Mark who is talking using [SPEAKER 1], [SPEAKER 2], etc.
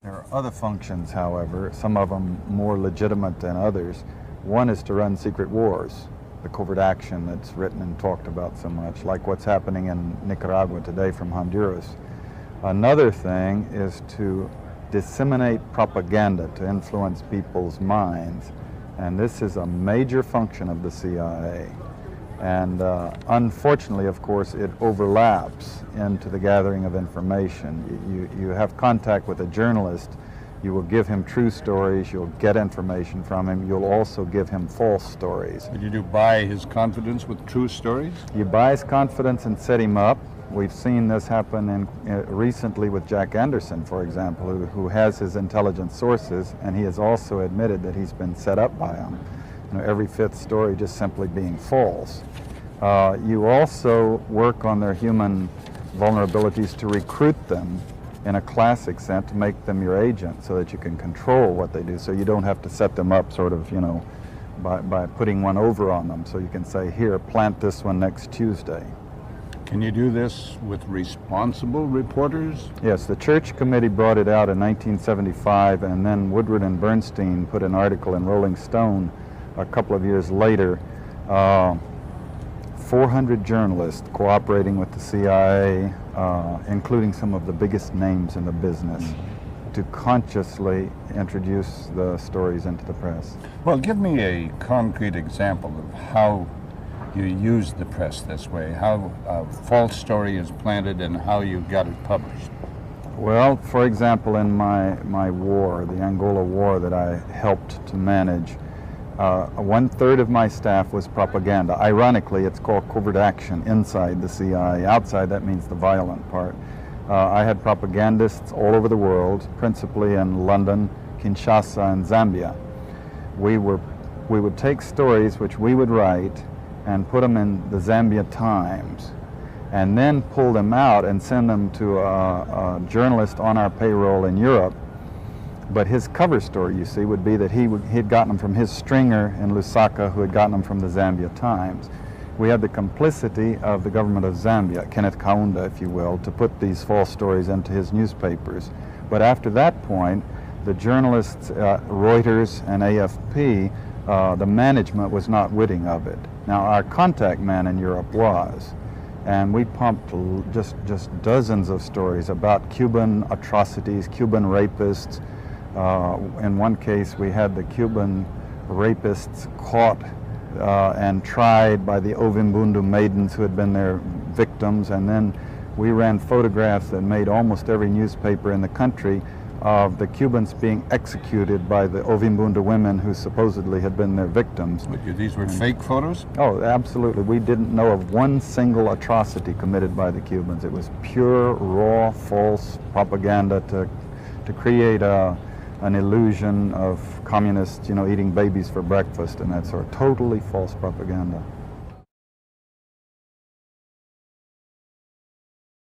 [SPEAKER 1] There are other functions, however, some of them more legitimate than others. One is to run secret wars, the covert action that's written and talked about so much, like what's happening in Nicaragua today from Honduras. Another thing is to disseminate propaganda to influence people's minds, and this is a major function of the CIA. And unfortunately, of course, it overlaps into the gathering of information. You have contact with a journalist, you will give him true stories, you'll get information from him, you'll also give him false stories.
[SPEAKER 2] But you do buy his confidence with true stories?
[SPEAKER 1] You buy his confidence and set him up. We've seen this happen recently with Jack Anderson, for example, who has his intelligence sources, and he has also admitted that he's been set up by them. Every fifth story just simply being false. You also work on their human vulnerabilities to recruit them in a classic sense, to make them your agent so that you can control what they do, so you don't have to set them up sort of, by putting one over on them. So you can say, here, plant this one next Tuesday.
[SPEAKER 2] Can you do this with responsible reporters?
[SPEAKER 1] Yes, the Church Committee brought it out in 1975, and then Woodward and Bernstein put an article in Rolling Stone a couple of years later. 400 journalists cooperating with the CIA, including some of the biggest names in the business, to consciously introduce the stories into the press.
[SPEAKER 2] Well, give me a concrete example of how you use the press this way, how a false story is planted and how you got it published.
[SPEAKER 1] Well, for example, in my war, the Angola War that I helped to manage, 1/3 of my staff was propaganda. Ironically, it's called covert action inside the CIA. Outside, that means the violent part. I had propagandists all over the world, principally in London, Kinshasa, and Zambia. We would take stories which we would write and put them in the Zambia Times, and then pull them out and send them to a journalist on our payroll in Europe. But his cover story, you see, would be that he had gotten them from his stringer in Lusaka, who had gotten them from the Zambia Times. We had the complicity of the government of Zambia, Kenneth Kaunda, if you will, to put these false stories into his newspapers. But after that point, the journalists, Reuters and AFP, the management was not witting of it. Now, our contact man in Europe was, and we pumped just dozens of stories about Cuban atrocities, Cuban rapists. In one case, we had the Cuban rapists caught and tried by the Ovimbundu maidens who had been their victims, and then we ran photographs that made almost every newspaper in the country of the Cubans being executed by the Ovimbundu women who supposedly had been their victims.
[SPEAKER 2] But these were fake photos?
[SPEAKER 1] Oh, absolutely. We didn't know of one single atrocity committed by the Cubans. It was pure, raw, false propaganda to create an illusion of communists, eating babies for breakfast and that sort of totally false propaganda.